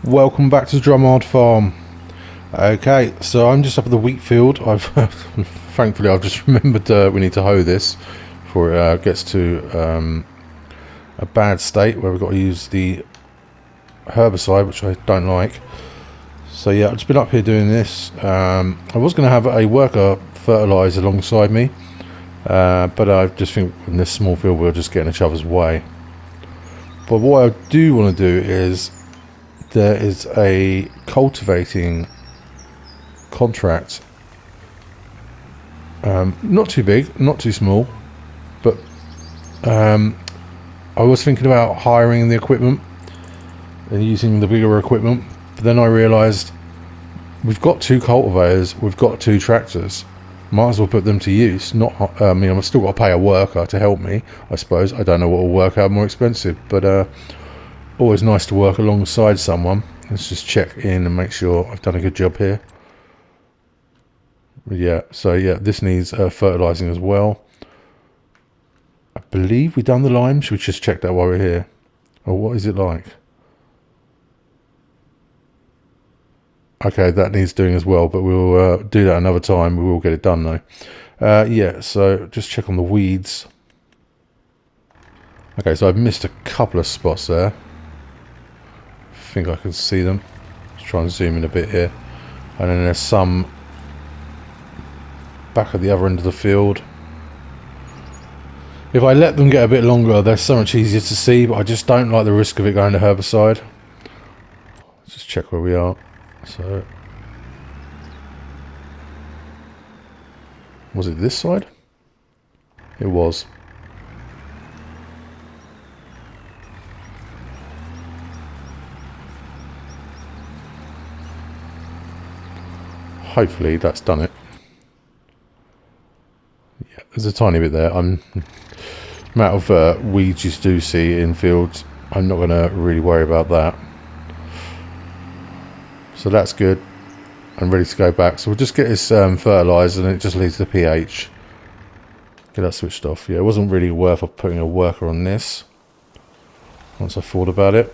Welcome back to Drumard Farm. Okay, so I'm just up at the wheat field. Thankfully I've just remembered we need to hoe this before it gets to a bad state where we've got to use the herbicide, which I don't like. So yeah, I've just been up here doing this. I was going to have a worker fertilise alongside me, but I just think in this small field we'll just get in each other's way. But what I do want to do is, there is a cultivating contract, not too big, not too small, but I was thinking about hiring the equipment and using the bigger equipment, but then I realised we've got 2 cultivators, we've got 2 tractors, might as well put them to use. Not, I mean, I've still got to pay a worker to help me, I suppose. I don't know what will work out more expensive, but always nice to work alongside someone. Let's just check in and make sure I've done a good job here. Yeah, so yeah, this needs fertilising as well. I believe we've done the lime. Should we just check that while we're here? Or what is it like? Okay, that needs doing as well, but we'll do that another time. We will get it done though. Yeah, so just check on the weeds. Okay, so I've missed a couple of spots there. I think I can see them. Let's try and zoom in a bit here. And then there's some back at the other end of the field. If I let them get a bit longer, they're so much easier to see, but I just don't like the risk of it going to herbicide. Let's just check where we are. So, was it this side? It was. Hopefully that's done it. Yeah, there's a tiny bit there. Amount of weeds you do see in fields, I'm not going to really worry about that. So that's good. I'm ready to go back. So we'll just get this fertilised, and it just leaves the pH. Get that switched off. Yeah, it wasn't really worth putting a worker on this once I thought about it.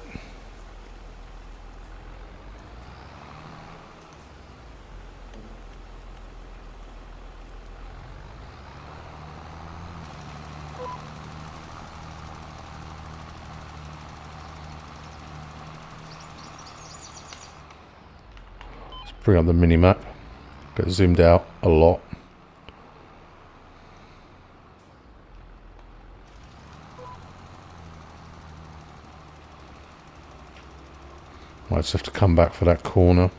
Bring up the mini map, get zoomed out a lot. Might just have to come back for that corner.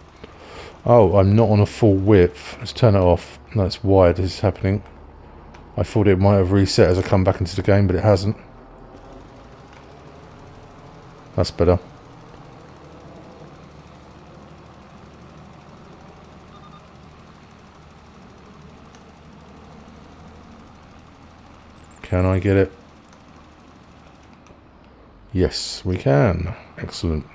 Oh, I'm not on a full width. Let's turn it off. That's why this is happening. I thought it might have reset as I come back into the game, but it hasn't. That's better. Can I get it? Yes, we can. Excellent.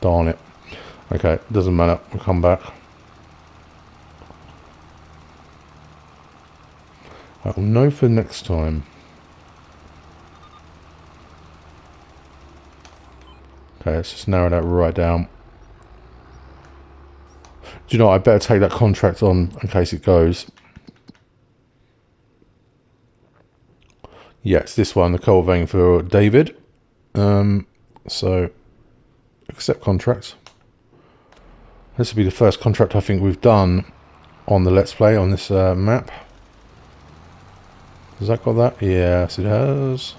Darn it. Okay, doesn't matter. We'll come back. I'll know for next time. Okay, let's just narrow that right down. Do you know what? I better take that contract on in case it goes. Yes, this one, the cultivating for David. So, accept contract. This will be the first contract I think we've done on the Let's Play on this map. Has that got that? Yes, it has.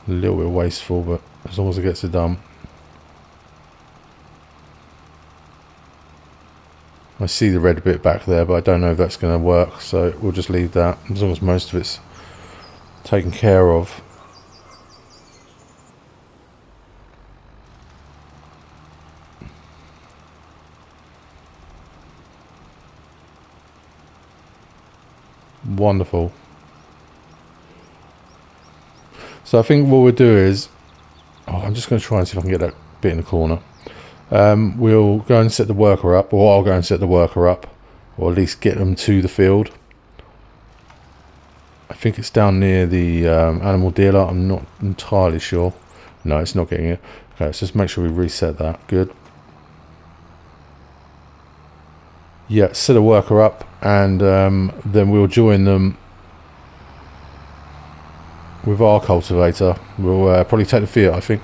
A little bit wasteful, but as long as it gets it done. I see the red bit back there, but I don't know if that's going to work, so we'll just leave that as long as most of it's taken care of. Wonderful. So I think what we'll do is, I'm just going to try and see if I can get that bit in the corner. we'll go and set the worker up, or I'll go and set the worker up, or at least get them to the field. I think it's down near the animal dealer. I'm not entirely sure. No, it's not getting it. Okay, let's just make sure we reset that. Good. Yeah, set a worker up, and then we'll join them with our cultivator. We'll probably take the Fiat, I think.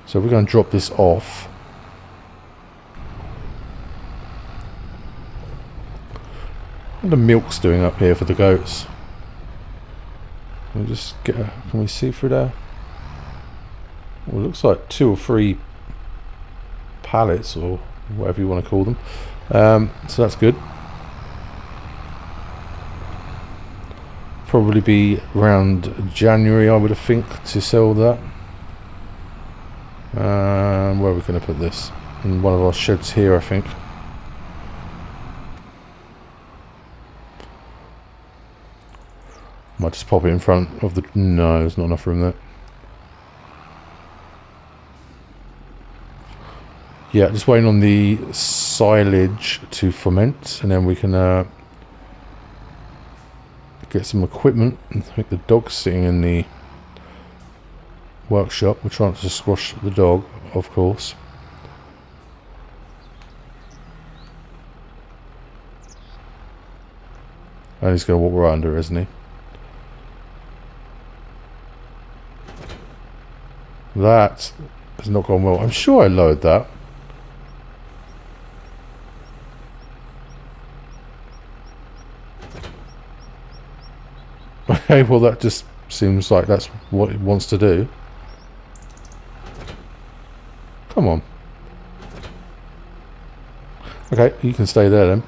So we're going to drop this off. What are the milk's doing up here for the goats? Can we just get can we see through there? Well, it looks like 2 or 3 pallets, or whatever you want to call them. So that's good. Probably be around January, I would think, to sell that. Where are we going to put this? In one of our sheds here, I think. Might just pop it in front of the... No, there's not enough room there. Yeah, just waiting on the silage to ferment, and then we can get some equipment. I think the dog's sitting in the workshop. We're trying to squash the dog, of course. And he's going to walk right under, isn't he? That has not gone well. I'm sure I lowered that. Okay, well that just seems like that's what it wants to do. Come on. Okay, you can stay there then.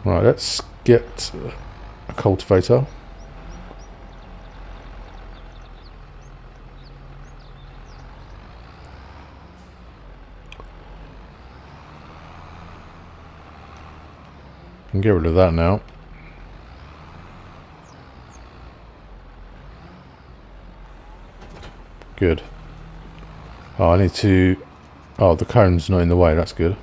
Right, let's get a cultivator. Can get rid of that now. Good. Oh, I need to... Oh, the cone's not in the way, that's good.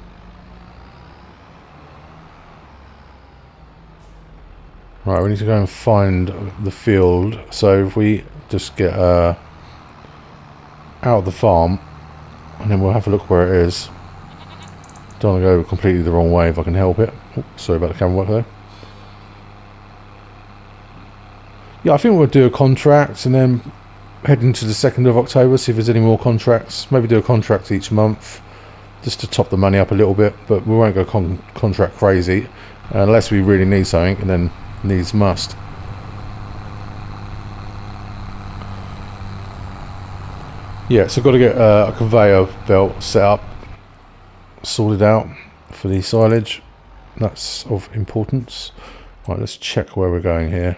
Right, we need to go and find the field. So if we just get out of the farm, and then we'll have a look where it is. Don't want to go completely the wrong way if I can help it. Oh, sorry about the camera work there. Yeah, I think we'll do a contract and then head into the 2nd of October, see if there's any more contracts. Maybe do a contract each month just to top the money up a little bit, but we won't go contract crazy unless we really need something, and then needs must. Yeah, so I've got to get a conveyor belt set up, sorted out for the silage. That's of importance. Right, let's check where we're going here.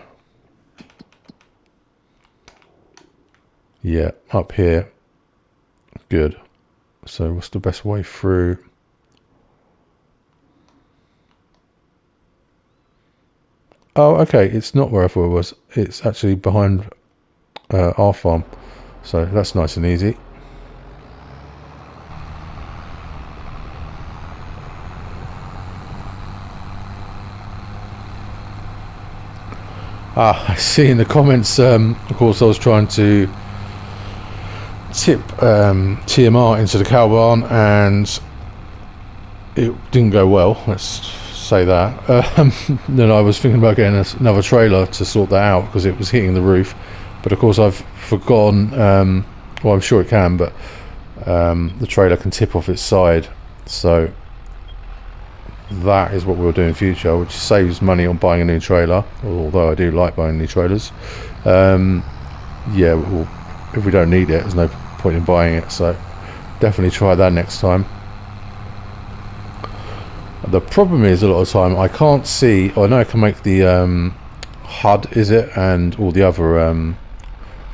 Yeah, up here. Good. So what's the best way through? Oh, okay, it's not where I thought it was. It's actually behind our farm. So that's nice and easy. I see in the comments, of course I was trying to tip TMR into the cow barn and it didn't go well, let's say that. Then I was thinking about getting another trailer to sort that out because it was hitting the roof, but of course I've forgotten, well I'm sure it can, but the trailer can tip off its side, so that is what we'll do in future, which saves money on buying a new trailer, although I do like buying new trailers. Yeah, if we don't need it, there's no point in buying it, so definitely try that next time. The problem is a lot of the time I can't see, I know I can make the HUD, is it, and all the other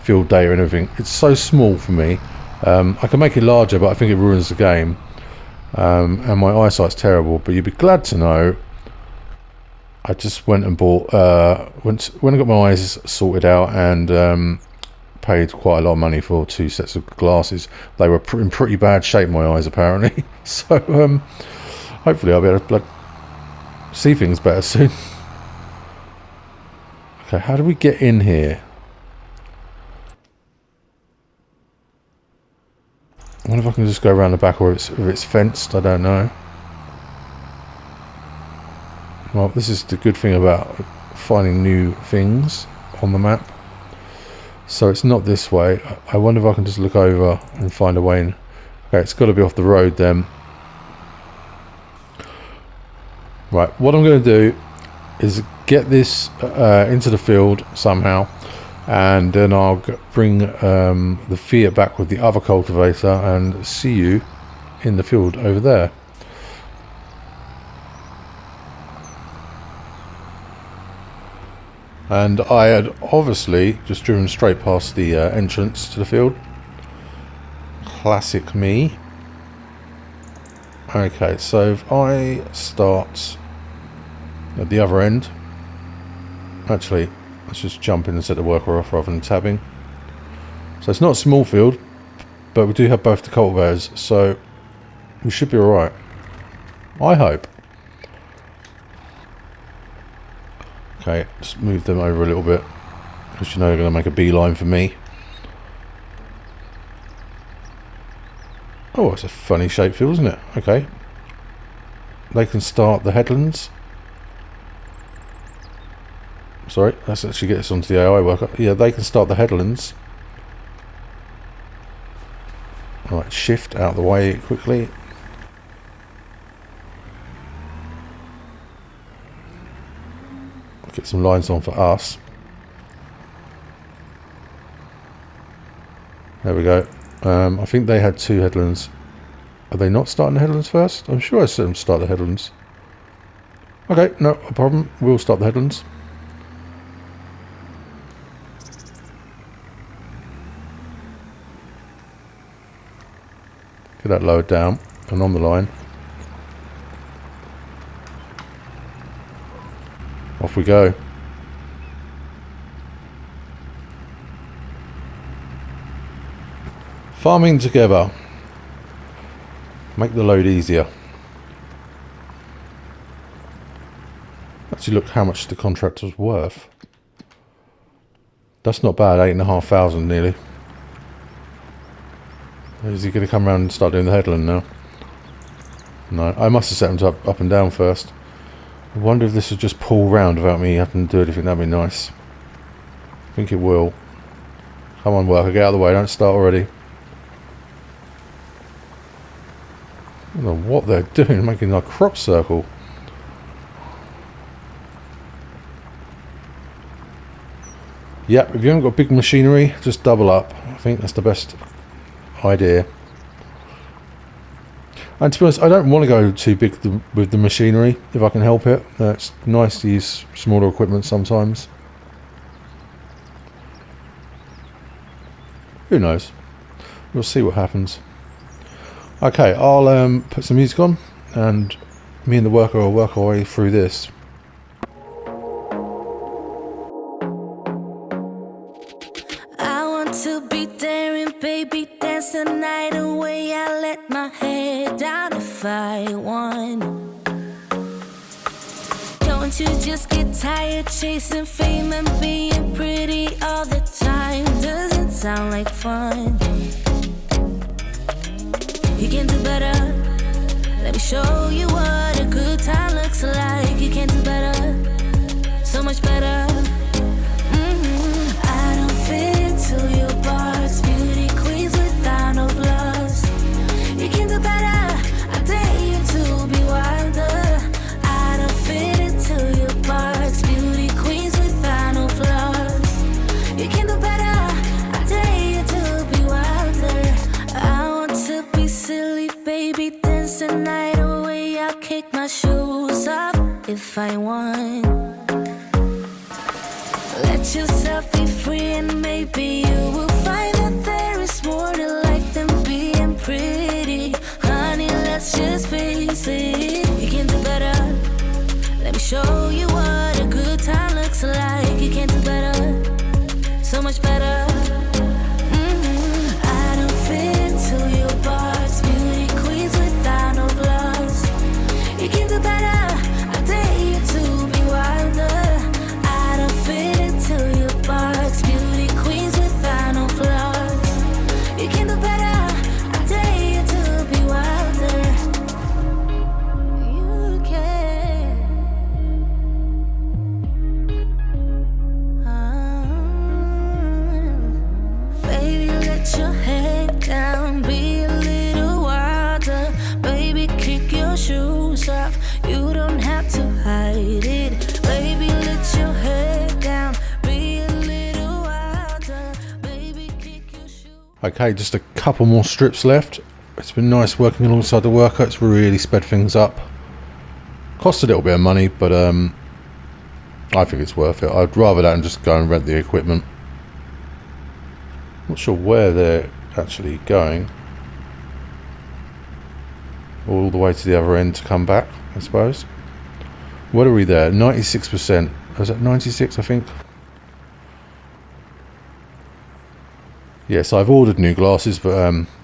field data and everything. It's so small for me. I can make it larger, but I think it ruins the game. And my eyesight's terrible, but you'd be glad to know I just went and bought when I got my eyes sorted out and paid quite a lot of money for 2 sets of glasses. They were in pretty bad shape, my eyes, apparently. So hopefully I'll be able to see things better soon. Okay, how do we get in here? I wonder if I can just go around the back, or if it's fenced. I don't know. Well, this is the good thing about finding new things on the map. So it's not this way. I wonder if I can just look over and find a way in. Okay, it's got to be off the road then. Right, what I'm going to do is get this into the field somehow, and then I'll bring the Fiat back with the other cultivator and see you in the field over there. And I had obviously just driven straight past the entrance to the field. Classic me. Okay, so if I start at the other end, actually let's just jump in and set the worker off rather than tabbing. So it's not a small field, but we do have both the cultivators, so we should be alright, I hope. Okay, just move them over a little bit, because you know they're going to make a beeline for me. Oh, it's a funny shaped field, isn't it? Okay. They can start the headlands. Sorry, let's actually get this onto the AI worker. Yeah, they can start the headlands. Right, shift out of the way quickly. Get some lines on for us. There we go. I think they had 2 headlands. Are they not starting the headlands first? I'm sure I said them to start the headlands. Okay, no problem. We'll start the headlands. Get that lowered down and on the line. Off we go. Farming together. Make the load easier. Actually, look how much the contract was worth. That's not bad, 8,500 nearly. Is he going to come around and start doing the headland now? No, I must have set him to up and down first. I wonder if this will just pull round without me having to do anything. That'd be nice. I think it will. Come on, worker, get out of the way. Don't start already. I don't know what they're doing, making a crop circle. Yep, if you haven't got big machinery, just double up. I think that's the best idea. And to be honest, I don't want to go too big with the machinery if I can help it. It's nice to use smaller equipment sometimes. Who knows? We'll see what happens. Okay, I'll put some music on, and me and the worker will work our way through this. I want to be daring, baby, dance the night away. I let my head down if I won. Don't you just get tired chasing fame and being pretty all the time? Doesn't sound like fun. You can do better. Let me show you what a good time looks like. You can do better, so much better. I don't fit into your box. Beauty queens without no flaws. You can do better. I dare you to be wilder. I don't fit into your box. Beauty queens without no flaws. You can do better. I dare you to be wilder. I want to be silly, baby, dance the night away. I'll kick my shoes off if I want. Let yourself be free, and maybe you will find that there is more to life than being pretty. Honey, let's just face it. You can do better. Let me show you what a good time looks like. You can do better, so much better. Okay, just a couple more strips left. It's been nice working alongside the worker. It's really sped things up. Cost a little bit of money, but I think it's worth it. I'd rather that than just go and rent the equipment. Not sure where they're actually going. All the way to the other end to come back, I suppose. What are we there? 96%. Was that 96, I think? Yes, I've ordered new glasses, but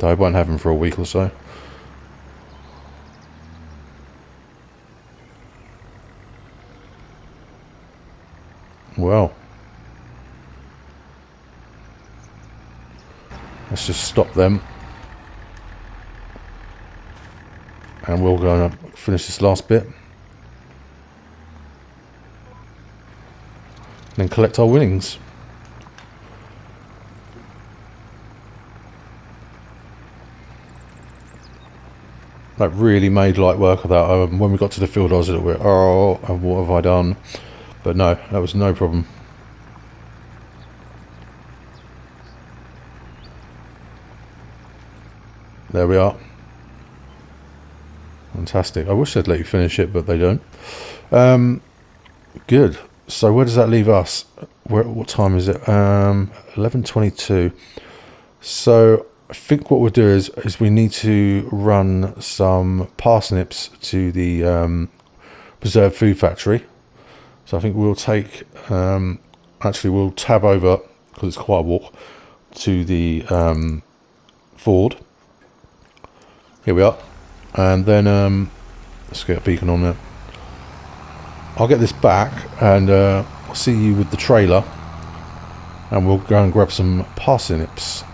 I won't have them for a week or so. Well, let's just stop them. And we'll go and finish this last bit. Then collect our winnings. That really made light work of that. When we got to the field I was a little bit, oh, what have I done? But no, that was no problem. There we are. Fantastic. I wish they'd let you finish it, but they don't. Good. So where does that leave us? What time is it? 11:22. So I think what we'll do is we need to run some parsnips to the preserved food factory. So I think we'll take, actually we'll tab over, because it's quite a walk, to the Ford. Here we are. And then let's get a beacon on there. I'll get this back and I'll see you with the trailer, and we'll go and grab some parsnips.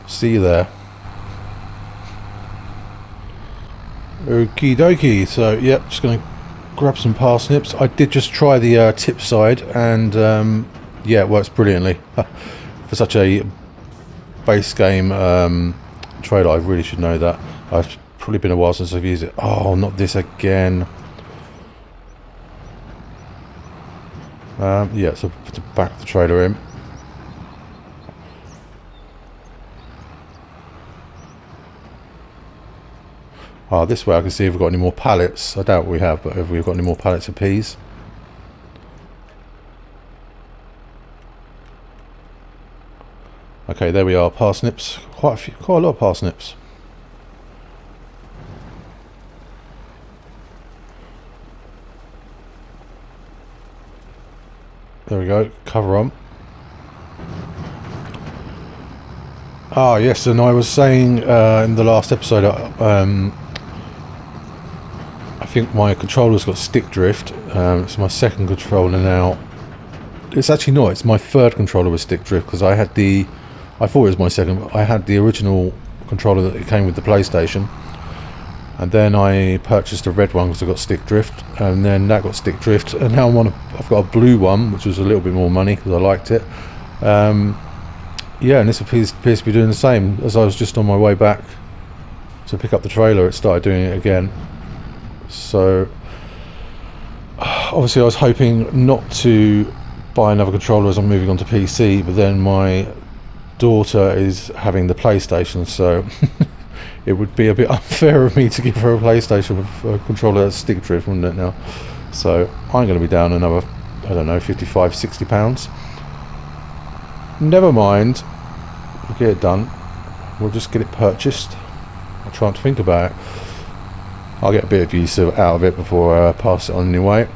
See you there. Okie dokie. So yep, just gonna grab some parsnips. I did just try the tip side, and yeah, it works brilliantly. For such a base game trailer, I really should know that. I've probably been a while since I've used it. Oh, not this again. Yeah, so to back the trailer in. Oh, this way I can see if we've got any more pallets. I doubt we have, but if we've got any more pallets of peas. Okay, there we are, parsnips. Quite a lot of parsnips. There we go, cover on. Ah, yes, and I was saying in the last episode, I think my controller's got stick drift. It's my second controller now. It's actually not, it's my third controller with stick drift, because I thought it was my second, but I had the original controller that came with the PlayStation, and then I purchased a red one because I got stick drift, and then that got stick drift, and now I've got a blue one, which was a little bit more money because I liked it. Yeah, and this appears to be doing the same. As I was just on my way back to pick up the trailer, it started doing it again. So obviously I was hoping not to buy another controller as I'm moving on to PC, but then my daughter is having the PlayStation, so it would be a bit unfair of me to give her a PlayStation with a controller that's stick drift, wouldn't it now? So I'm going to be down another, I don't know, £55–60. Never mind, we'll get it done. We'll just get it purchased. I'll try not to think about it. I'll get a bit of use out of it before I pass it on anyway.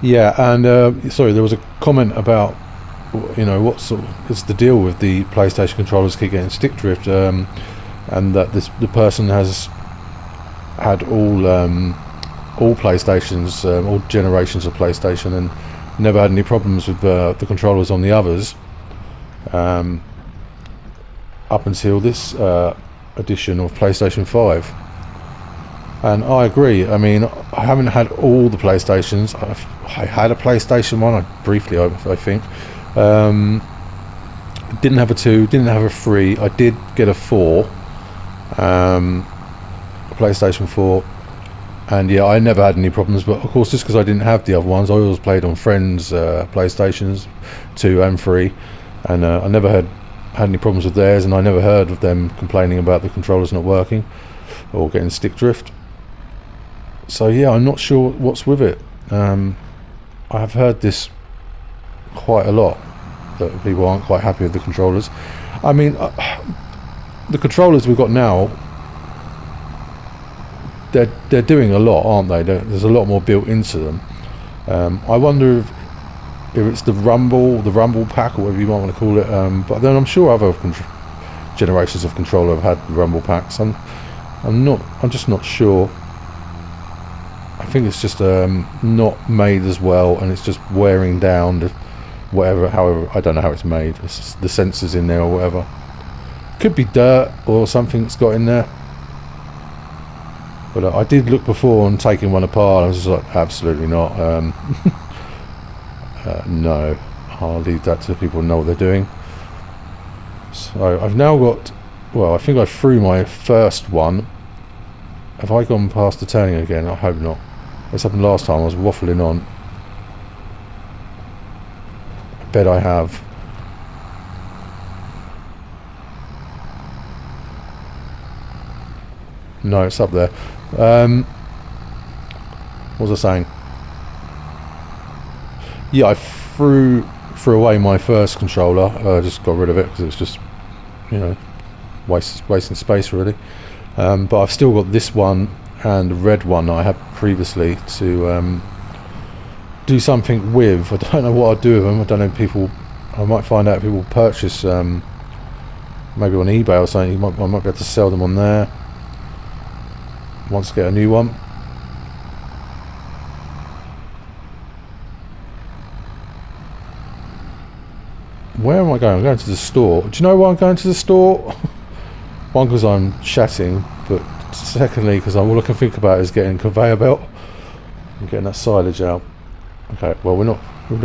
Yeah, and sorry, there was a comment about, you know, what sort of is the deal with the PlayStation controllers keep getting stick drift, and that the person has had all PlayStations, all generations of PlayStation, and never had any problems with the controllers on the others, up until this edition of PlayStation 5. And I agree. I mean, I haven't had all the PlayStations. I had a PlayStation 1, briefly, I think. Didn't have a 2, didn't have a 3. I did get a 4, PlayStation 4. And yeah, I never had any problems, but of course, just because I didn't have the other ones, I always played on friends' PlayStations 2 and 3. and I never had any problems with theirs, and I never heard of them complaining about the controllers not working or getting stick drift. So yeah, I'm not sure what's with it. I have heard this quite a lot, that people aren't quite happy with the controllers. I mean, the controllers we've got now, they're doing a lot, aren't they? There's a lot more built into them. I wonder if it's the rumble pack, or whatever you might want to call it. But then I'm sure other generations of controller have had rumble packs. I'm just not sure. I think it's just not made as well, and it's just wearing down the however, I don't know how it's made. It's just the sensors in there or whatever. Could be dirt or something that's got in there. But I did look before on taking one apart. I was just like, absolutely not. No, I'll leave that to people who know what they're doing. So I've now got, well, I think I threw my first one. Have I gone past the turning again? I hope not. This happened last time. I was waffling on. I bet I have. No, it's up there. What was I saying? Yeah, I threw away my first controller. I just got rid of it because it's just, you know, wasting space really. But I've still got this one and the red one I had previously to do something with. I don't know what I'd do with them. I don't know, people, I might find out if people purchase maybe on eBay or something. I might be able to sell them on there once I get a new one. Where am I going? I'm going to the store. Do you know why I'm going to the store? One, because I'm chatting, but secondly, because all I can think about is getting a conveyor belt and getting that silage out. Okay, well, we've not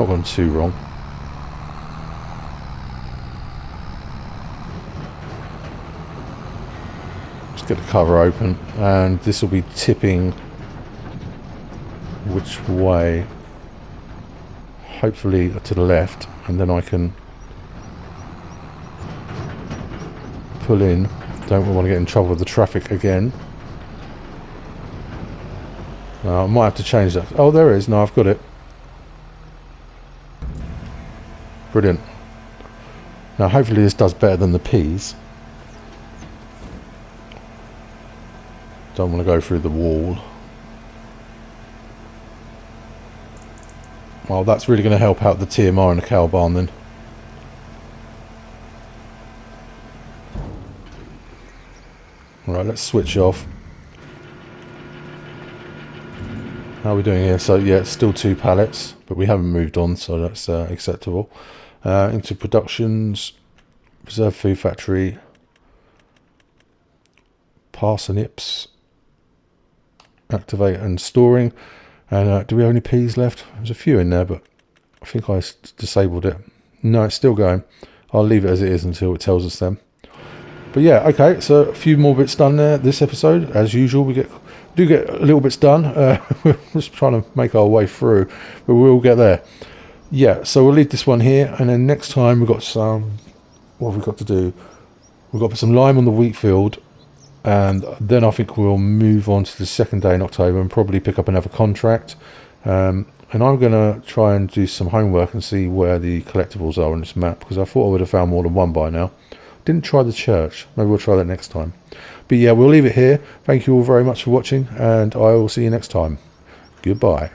gone too wrong. Let's get the cover open, and this will be tipping which way? Hopefully to the left, and then I can pull in. Don't want to get in trouble with the traffic again. I might have to change that. Oh, there it is. No, I've got it. Brilliant. Now hopefully this does better than the P's. Don't want to go through the wall. Well, that's really going to help out the TMR and the cow barn then. Right, let's switch off. How are we doing here? So yeah, it's still 2 pallets, but we haven't moved on, so that's acceptable. Into productions, preserve food factory, parsnips, activate and storing. And do we have any peas left? There's a few in there, but I think I disabled it. No, it's still going. I'll leave it as it is until it tells us then. But yeah, okay, so a few more bits done there this episode. As usual, we do get a little bits done. We're just trying to make our way through, but we'll get there. Yeah, so we'll leave this one here, and then next time we've got some, what have we got to do? We've got to put some lime on the wheat field, and then I think we'll move on to the second day in October and probably pick up another contract. And I'm going to try and do some homework and see where the collectibles are on this map, because I thought I would have found more than one by now. Didn't try the church. Maybe we'll try that next time. But yeah, we'll leave it here. Thank you all very much for watching, and I will see you next time. Goodbye.